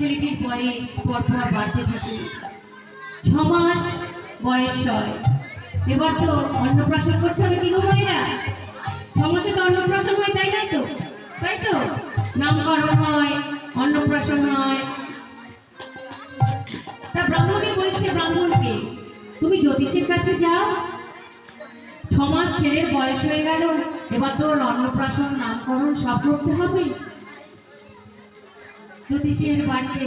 ছেলেটির বয়স পরপর বাড়তে থাকে। 6 মাস বয়স হয়। এবার তো অন্নপ্রাশন করতে হবে কি গো মায়েরা? 6 মাসে তো অন্নপ্রাশন হয়, তাই না? তো তাই তো, নামকরণ হয়, অন্নপ্রাশন হয়। তা ব্রাহ্মণী বলছে ব্রাহ্মণকে, তুমি জ্যোতিষের কাছে যাও, 6 মাস ছেলের বয়স হয়ে গেল, এবার তোর অন্নপ্রাশন নামকরণ সব করতে হবে। জ্যোতিষের বাড়িতে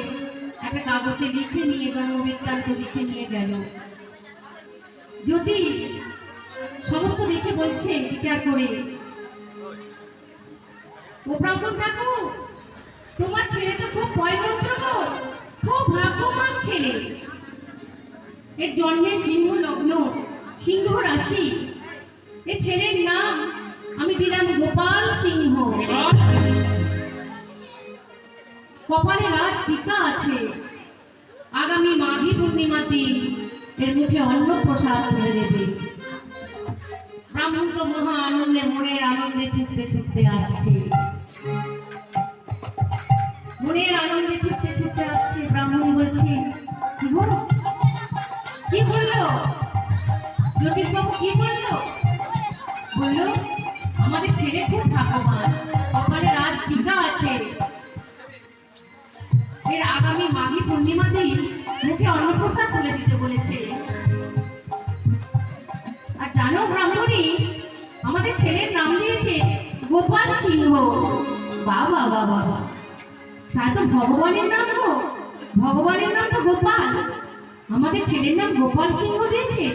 একটা কাগজে লিখে নিয়ে গেল, বৃত্তান্ত লিখে নিয়ে গেল। জ্যোতিষ সমস্ত দেখে বলছে বিচার করে, ও ব্রাহ্মণ ঠাকুর, তোমার ছেলে তো খুব পয়পত্র গো, খুব ভাগ্যবান ছেলে। এর জন্মের সিংহ লগ্ন, সিংহ রাশি। এ ছেলের নাম আমি দিলাম গোপাল সিংহ। কপালে রাজ টিকা আছে। আগামী মাঘী পূর্ণিমা দিন এর মুখে অন্ন প্রসাদ তুলে দেবে। ব্রাহ্মণ তো মহা আনন্দে, মনের আনন্দে ছুটতে ছুটতে আসছে, মনের আনন্দে ছুটতে ছুটতে আসছে। ব্রাহ্মণী বলছে, কি বললো জ্যোতিষবাবু, কি বললো? বললো আমাদের ছেলে খুব ভাগ্যবান, কপালে রাজ টিকা আছে। এর আগামী মাঘী পূর্ণিমা দিন মুখে অন্নপ্রসাদ তুলে দিতে বলেছে। আর জানো ব্রাহ্মণী, আমাদের ছেলের নাম দিয়েছে গোপাল সিংহ। বাবা বাবা বাবা, তা তো ভগবানের নাম গো, ভগবানের নাম তো গোপাল, আমাদের ছেলের নাম গোপাল সিংহ দিয়েছে।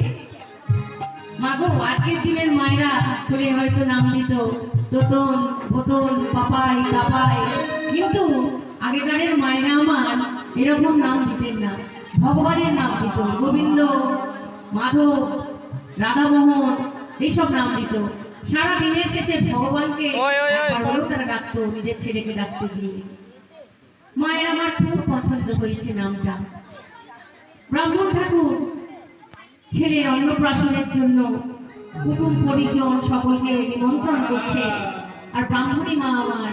মা গো, আজকের দিনের মায়েরা হলে হয়তো নাম দিত তোতন, বোতন, পাপাই, কাপাই, কিন্তু আগেকারের মায়েরা আমার এরকম নাম দিতেন না, ভগবানের নাম দিত। গোবিন্দ, মাধব, রাধামোহন, এইসব নাম দিত। সারা দিনের শেষে ভগবানকে তারা ডাকতো, নিজের ছেলেকে ডাকতে গিয়ে। মায়ের আমার খুব পছন্দ হয়েছে নামটা। ব্রাহ্মণ ঠাকুর ছেলের অন্নপ্রাশনের জন্য কুটুম পরিজন সকলকে নিমন্ত্রণ করছে। আর ব্রাহ্মণী মা আমার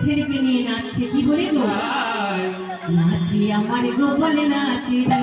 ছেলেকে নিয়ে নাচছে। কি বলে গো? নাচে আমার গোপাল নাচে রে।